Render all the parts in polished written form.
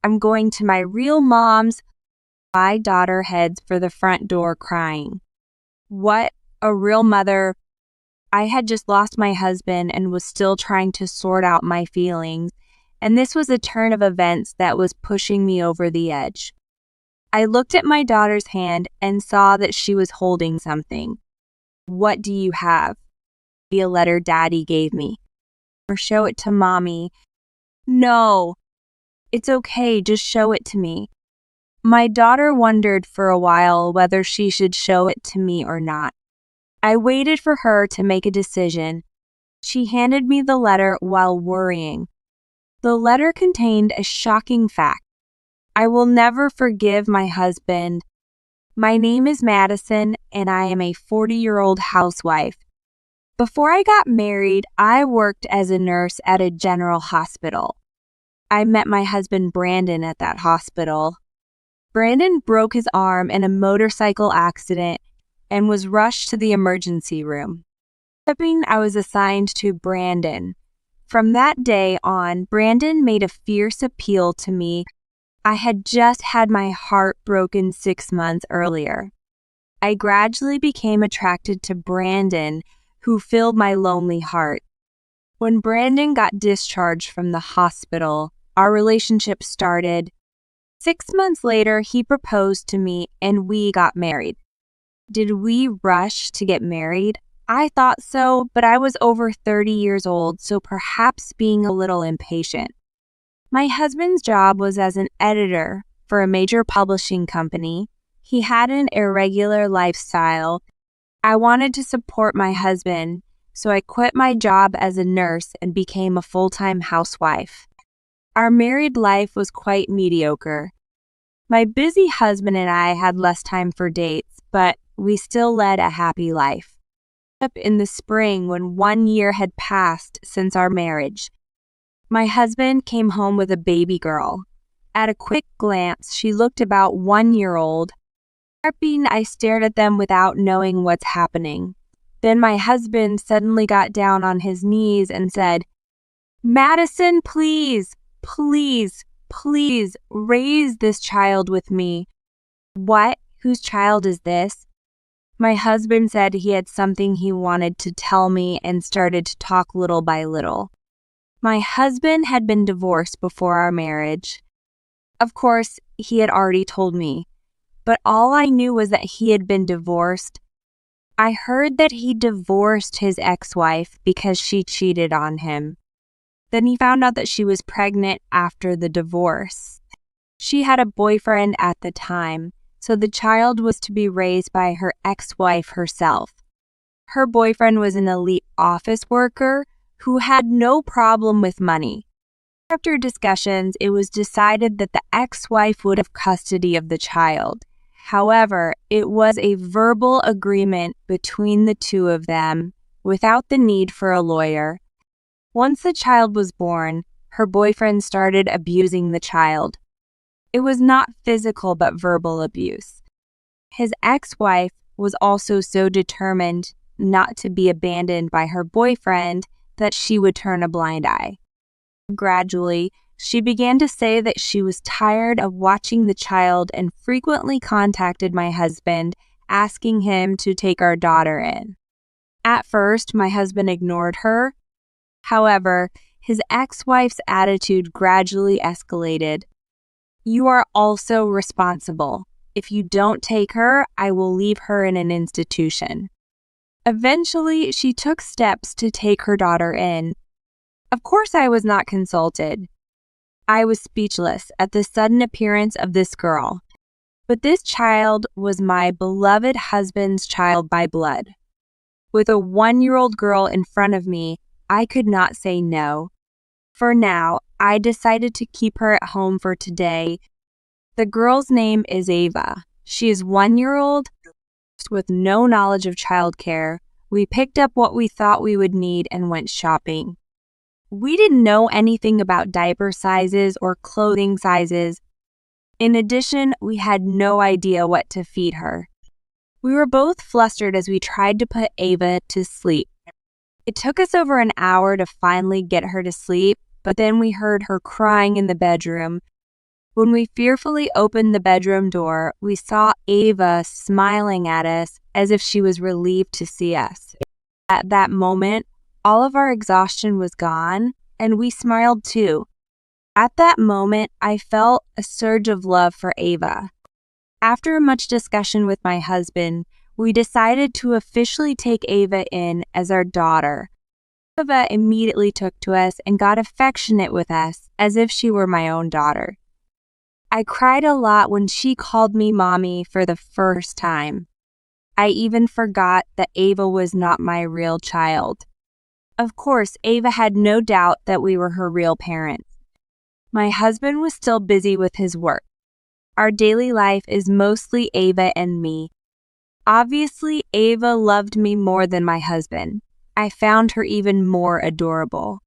I'm going to my real mom's. My daughter heads for the front door crying. What a real mother. I had just lost my husband and was still trying to sort out my feelings, and this was a turn of events that was pushing me over the edge. I looked at my daughter's hand and saw that she was holding something. What do you have? A letter Daddy gave me. Or show it to Mommy. No. It's okay, just show it to me. My daughter wondered for a while whether she should show it to me or not. I waited for her to make a decision. She handed me the letter while worrying. The letter contained a shocking fact. I will never forgive my husband. My name is Madison, and I am a 40-year-old housewife. Before I got married, I worked as a nurse at a general hospital. I met my husband Brandon at that hospital. Brandon broke his arm in a motorcycle accident and was rushed to the emergency room. I was assigned to Brandon. From that day on, Brandon made a fierce appeal to me. I had just had my heart broken 6 months earlier. I gradually became attracted to Brandon, who filled my lonely heart. When Brandon got discharged from the hospital, our relationship started. 6 months later, he proposed to me and we got married. Did we rush to get married? I thought so, but I was over 30 years old, so perhaps being a little impatient. My husband's job was as an editor for a major publishing company. He had an irregular lifestyle. I wanted to support my husband, so I quit my job as a nurse and became a full-time housewife. Our married life was quite mediocre. My busy husband and I had less time for dates, but we still led a happy life. Up in the spring when 1 year had passed since our marriage, my husband came home with a baby girl. At a quick glance, she looked about 1 year old. I stared at them without knowing what's happening. Then my husband suddenly got down on his knees and said, "Madison, please, please, please raise this child with me." What? Whose child is this? My husband said he had something he wanted to tell me and started to talk little by little. My husband had been divorced before our marriage. Of course, he had already told me, but all I knew was that he had been divorced. I heard that he divorced his ex-wife because she cheated on him. Then he found out that she was pregnant after the divorce. She had a boyfriend at the time, so the child was to be raised by her ex-wife herself. Her boyfriend was an elite office worker who had no problem with money. After discussions, it was decided that the ex-wife would have custody of the child. However, it was a verbal agreement between the two of them without the need for a lawyer. Once the child was born, her boyfriend started abusing the child. It was not physical but verbal abuse. His ex-wife was also so determined not to be abandoned by her boyfriend that she would turn a blind eye. Gradually, she began to say that she was tired of watching the child and frequently contacted my husband, asking him to take our daughter in. At first, my husband ignored her. However, his ex-wife's attitude gradually escalated. "You are also responsible. If you don't take her, I will leave her in an institution." Eventually, she took steps to take her daughter in. Of course, I was not consulted. I was speechless at the sudden appearance of this girl. But this child was my beloved husband's child by blood. With a 1-year-old girl in front of me, I could not say no. For now, I decided to keep her at home for today. The girl's name is Ava. She is 1-year-old with no knowledge of childcare. We picked up what we thought we would need and went shopping. We didn't know anything about diaper sizes or clothing sizes. In addition, we had no idea what to feed her. We were both flustered as we tried to put Ava to sleep. It took us over an hour to finally get her to sleep, but then we heard her crying in the bedroom. When we fearfully opened the bedroom door, we saw Ava smiling at us as if she was relieved to see us. At that moment, all of our exhaustion was gone, and we smiled too. At that moment, I felt a surge of love for Ava. After much discussion with my husband, we decided to officially take Ava in as our daughter. Ava immediately took to us and got affectionate with us as if she were my own daughter. I cried a lot when she called me mommy for the first time. I even forgot that Ava was not my real child. Of course, Ava had no doubt that we were her real parents. My husband was still busy with his work. Our daily life is mostly Ava and me. Obviously, Ava loved me more than my husband. I found her even more adorable.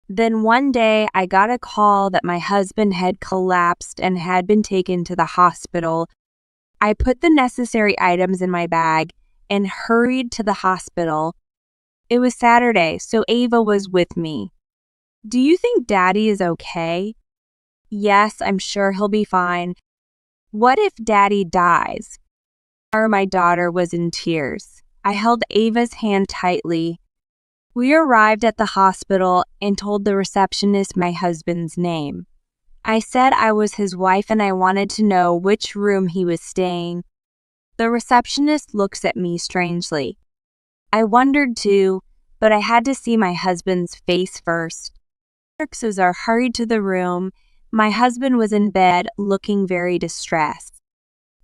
Then one day, I got a call that my husband had collapsed and had been taken to the hospital. I put the necessary items in my bag and hurried to the hospital. It was Saturday, so Ava was with me. Do you think Daddy is okay? Yes, I'm sure he'll be fine. What if Daddy dies? My daughter was in tears. I held Ava's hand tightly. We arrived at the hospital and told the receptionist my husband's name. I said I was his wife and I wanted to know which room he was staying. The receptionist looks at me strangely. I wondered too, but I had to see my husband's face first. Nurses are hurried to the room. My husband was in bed, looking very distressed.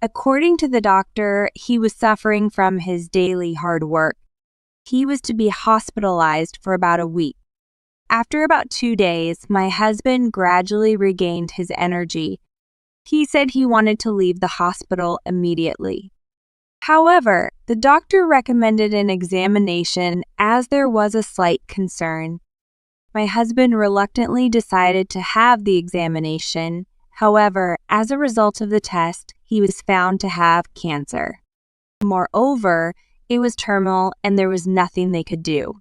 According to the doctor, he was suffering from his daily hard work. He was to be hospitalized for about a week. After about 2 days, my husband gradually regained his energy. He said he wanted to leave the hospital immediately. However, the doctor recommended an examination as there was a slight concern. My husband reluctantly decided to have the examination. However, as a result of the test, he was found to have cancer. Moreover, it was terminal and there was nothing they could do.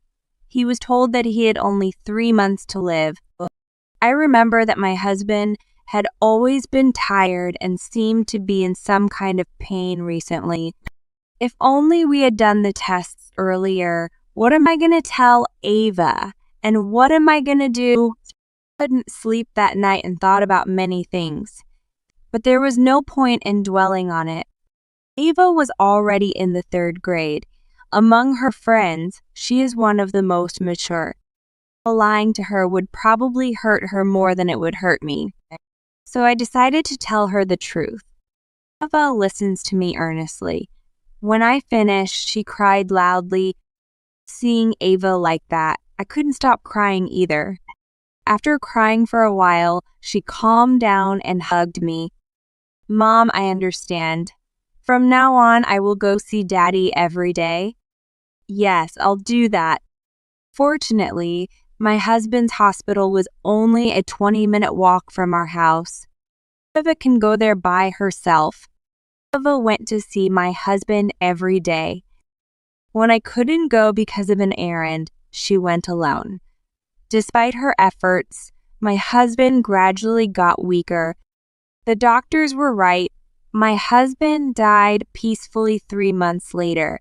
He was told that he had only 3 months to live. I remember that my husband had always been tired and seemed to be in some kind of pain recently. If only we had done the tests earlier. What am I going to tell Ava? And what am I going to do? I couldn't sleep that night and thought about many things. But there was no point in dwelling on it. Ava was already in the 3rd grade. Among her friends, she is one of the most mature. Lying to her would probably hurt her more than it would hurt me. So I decided to tell her the truth. Ava listens to me earnestly. When I finished, she cried loudly. Seeing Ava like that, I couldn't stop crying either. After crying for a while, she calmed down and hugged me. Mom, I understand. From now on, I will go see Daddy every day. Yes, I'll do that. Fortunately, my husband's hospital was only a 20-minute walk from our house. Ava can go there by herself. Ava went to see my husband every day. When I couldn't go because of an errand, she went alone. Despite her efforts, my husband gradually got weaker. The doctors were right. My husband died peacefully 3 months later.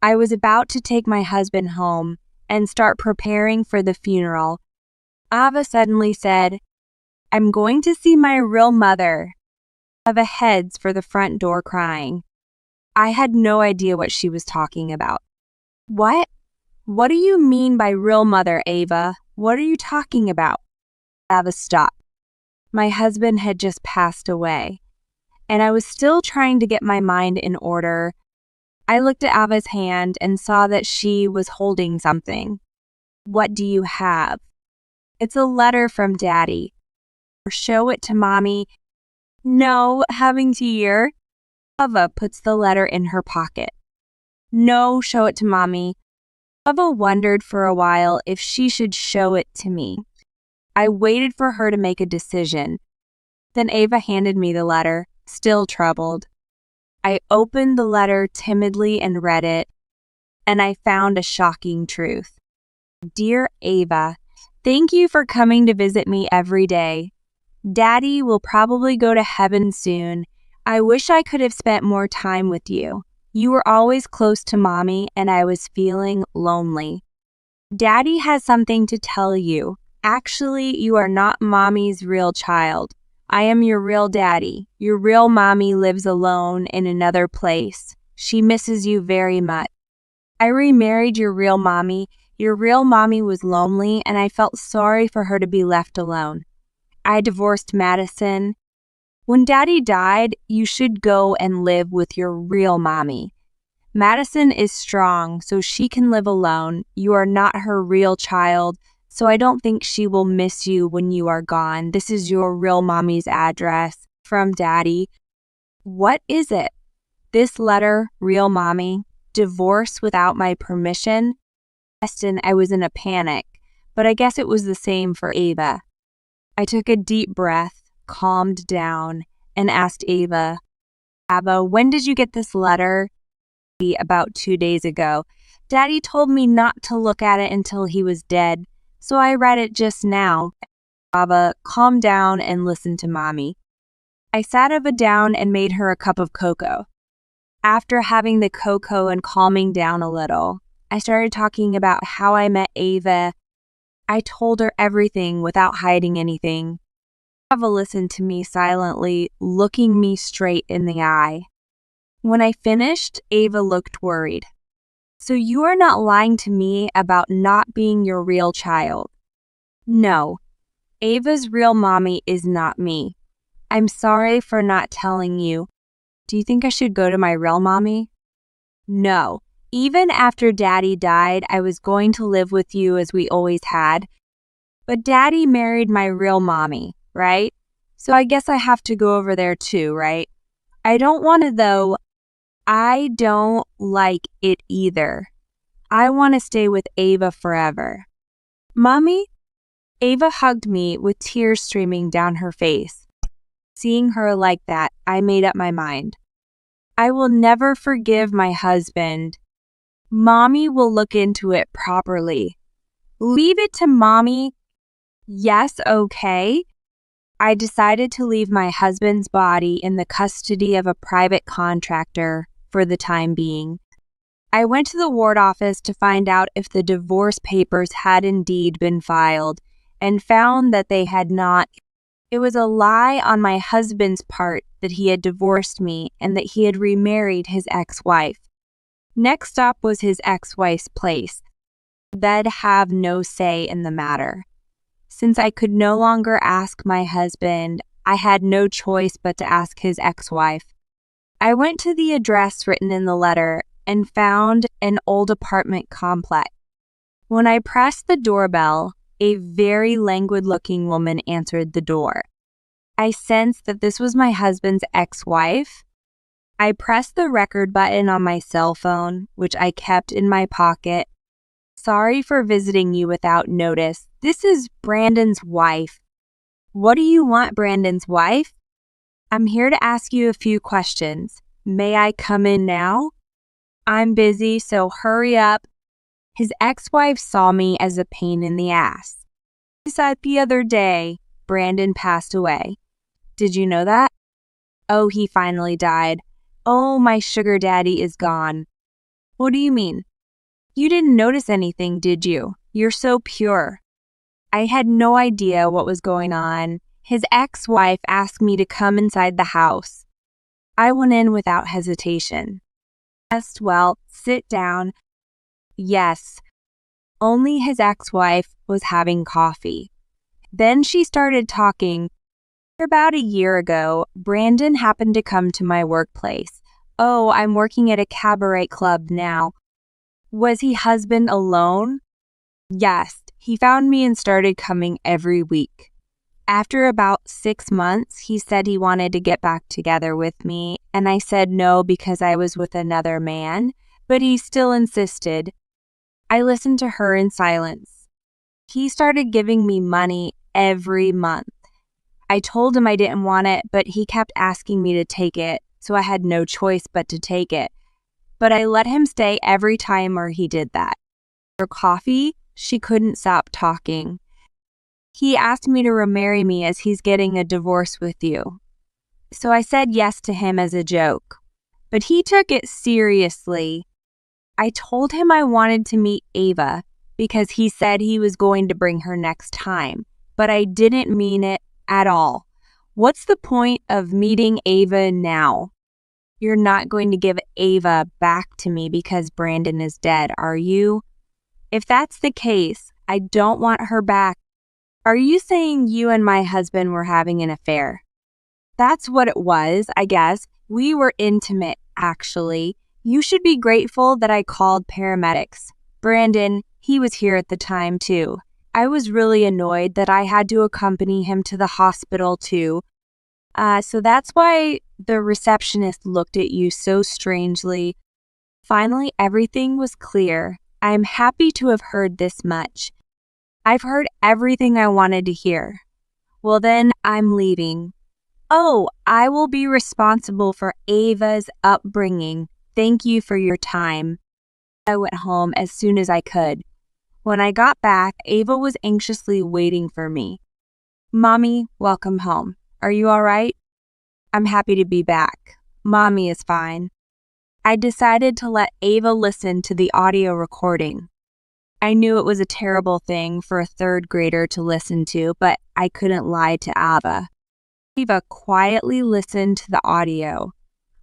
I was about to take my husband home and start preparing for the funeral. Ava suddenly said, I'm going to see my real mother. Ava heads for the front door crying. I had no idea what she was talking about. What? What do you mean by real mother, Ava? What are you talking about? Ava stopped. My husband had just passed away, and I was still trying to get my mind in order. I looked at Ava's hand and saw that she was holding something. What do you have? It's a letter from Daddy. Show it to Mommy. No, having to hear. Ava puts the letter in her pocket. No, show it to Mommy. Ava wondered for a while if she should show it to me. I waited for her to make a decision. Then Ava handed me the letter, still troubled. I opened the letter timidly and read it, and I found a shocking truth. Dear Ava, thank you for coming to visit me every day. Daddy will probably go to heaven soon. I wish I could have spent more time with you. You were always close to Mommy, and I was feeling lonely. Daddy has something to tell you. Actually, you are not Mommy's real child. I am your real daddy. Your real Mommy lives alone in another place. She misses you very much. I remarried your real Mommy. Your real Mommy was lonely, and I felt sorry for her to be left alone. I divorced Madison. When Daddy died, you should go and live with your real Mommy. Madison is strong, so she can live alone. You are not her real child, so I don't think she will miss you when you are gone. This is your real Mommy's address from Daddy. What is it? This letter, real Mommy, divorce without my permission? I was in a panic, but I guess it was the same for Ava. I took a deep breath, calmed down, and asked Ava, when did you get this letter? About 2 days ago. Daddy told me not to look at it until he was dead, so I read it just now. Ava, calm down and listen to Mommy. I sat Ava down and made her a cup of cocoa. After having the cocoa and calming down a little, I started talking about how I met Ava. I told her everything without hiding anything. Ava listened to me silently, looking me straight in the eye. When I finished, Ava looked worried. So you are not lying to me about not being your real child? No, Ava's real Mommy is not me. I'm sorry for not telling you. Do you think I should go to my real Mommy? No, even after Daddy died, I was going to live with you as we always had. But Daddy married my real Mommy, right? So I guess I have to go over there too, right? I don't want to though. I don't like it either. I want to stay with Ava forever. Mommy? Ava hugged me with tears streaming down her face. Seeing her like that, I made up my mind. I will never forgive my husband. Mommy will look into it properly. Leave it to Mommy? Yes, okay. I decided to leave my husband's body in the custody of a private contractor for the time being. I went to the ward office to find out if the divorce papers had indeed been filed, and found that they had not. It was a lie on my husband's part that he had divorced me and that he had remarried his ex-wife. Next stop was his ex-wife's place. They'd have no say in the matter. Since I could no longer ask my husband, I had no choice but to ask his ex-wife. I went to the address written in the letter and found an old apartment complex. When I pressed the doorbell, a very languid-looking woman answered the door. I sensed that this was my husband's ex-wife. I pressed the record button on my cell phone, which I kept in my pocket. Sorry for visiting you without notice. This is Brandon's wife. What do you want, Brandon's wife? I'm here to ask you a few questions. May I come in now? I'm busy, so hurry up. His ex-wife saw me as a pain in the ass. He said the other day, Brandon passed away. Did you know that? Oh, he finally died. Oh, my sugar daddy is gone. What do you mean? You didn't notice anything, did you? You're so pure. I had no idea what was going on. His ex-wife asked me to come inside the house. I went in without hesitation. Yes, well, sit down. Yes. Only his ex-wife was having coffee. Then she started talking. About a year ago, Brandon happened to come to my workplace. Oh, I'm working at a cabaret club now. Was he husband alone? Yes, he found me and started coming every week. After about 6 months, he said he wanted to get back together with me, and I said no because I was with another man, but he still insisted. I listened to her in silence. He started giving me money every month. I told him I didn't want it, but he kept asking me to take it, so I had no choice but to take it. But I let him stay every time he did that. For coffee, she couldn't stop talking. He asked me to remarry me as he's getting a divorce with you. So I said yes to him as a joke, but he took it seriously. I told him I wanted to meet Ava because he said he was going to bring her next time, but I didn't mean it at all. What's the point of meeting Ava now? You're not going to give Ava back to me because Brandon is dead, are you? If that's the case, I don't want her back. Are you saying you and my husband were having an affair? That's what it was, I guess. We were intimate, actually. You should be grateful that I called paramedics. Brandon, he was here at the time, too. I was really annoyed that I had to accompany him to the hospital, too. So that's why the receptionist looked at you so strangely. Finally, everything was clear. I am happy to have heard this much. I've heard everything I wanted to hear. Well then, I'm leaving. Oh, I will be responsible for Ava's upbringing. Thank you for your time. I went home as soon as I could. When I got back, Ava was anxiously waiting for me. Mommy, welcome home. Are you all right? I'm happy to be back. Mommy is fine. I decided to let Ava listen to the audio recording. I knew it was a terrible thing for a third grader to listen to, but I couldn't lie to Ava. Ava quietly listened to the audio.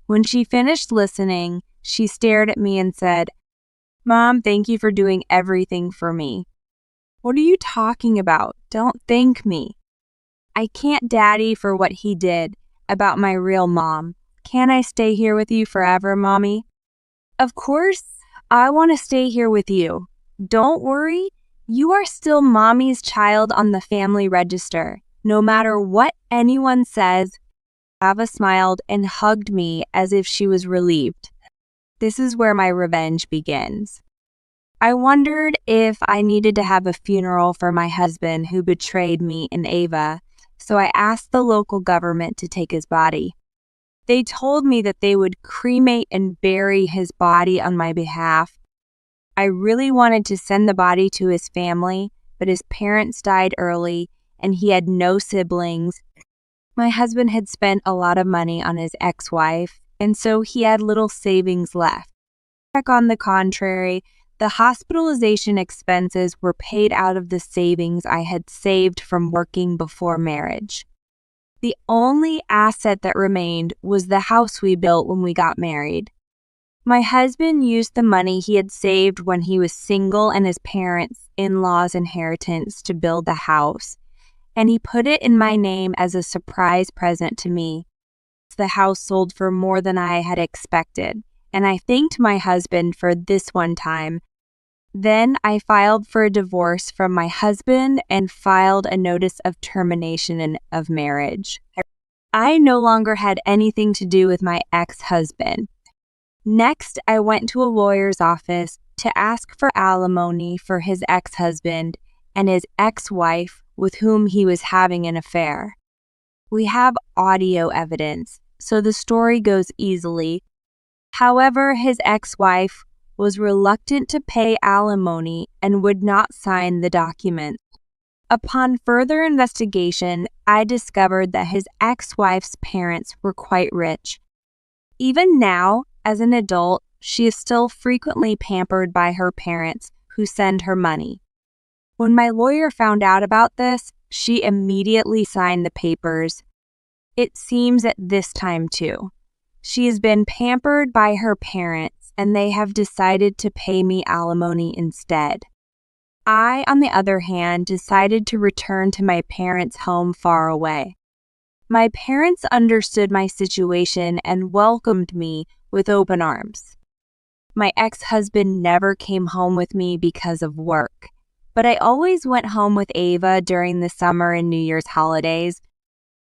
When she finished listening, she stared at me and said, Mom, thank you for doing everything for me. What are you talking about? Don't thank me. I can't daddy for what he did about my real mom. Can I stay here with you forever, Mommy? Of course, I want to stay here with you. Don't worry, you are still Mommy's child on the family register. No matter what anyone says, Ava smiled and hugged me as if she was relieved. This is where my revenge begins. I wondered if I needed to have a funeral for my husband who betrayed me and Ava, so I asked the local government to take his body. They told me that they would cremate and bury his body on my behalf. I really wanted to send the body to his family, but his parents died early and he had no siblings. My husband had spent a lot of money on his ex-wife, and so he had little savings left. On the contrary, the hospitalization expenses were paid out of the savings I had saved from working before marriage. The only asset that remained was the house we built when we got married. My husband used the money he had saved when he was single and his parents' in-laws' inheritance to build the house, and he put it in my name as a surprise present to me. The house sold for more than I had expected, and I thanked my husband for this one time. Then I filed for a divorce from my husband and filed a notice of termination of marriage. I no longer had anything to do with my ex-husband. Next, I went to a lawyer's office to ask for alimony for his ex-husband and his ex-wife with whom he was having an affair. We have audio evidence, so the story goes easily. However, his ex-wife was reluctant to pay alimony and would not sign the document. Upon further investigation, I discovered that his ex-wife's parents were quite rich. Even now, as an adult, she is still frequently pampered by her parents who send her money. When my lawyer found out about this, she immediately signed the papers. It seems at this time too. She has been pampered by her parents, and they have decided to pay me alimony instead. I, on the other hand, decided to return to my parents' home far away. My parents understood my situation and welcomed me with open arms. My ex-husband never came home with me because of work, but I always went home with Ava during the summer and New Year's holidays.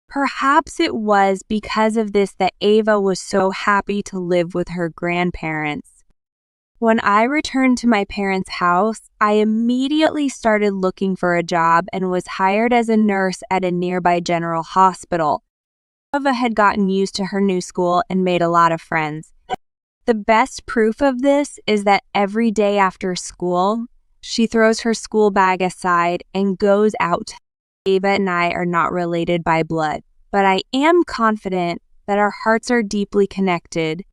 Perhaps it was because of this that Ava was so happy to live with her grandparents. When I returned to my parents' house, I immediately started looking for a job and was hired as a nurse at a nearby general hospital. Ava had gotten used to her new school and made a lot of friends. The best proof of this is that every day after school, she throws her school bag aside and goes out Ava and I are not related by blood, but I am confident that our hearts are deeply connected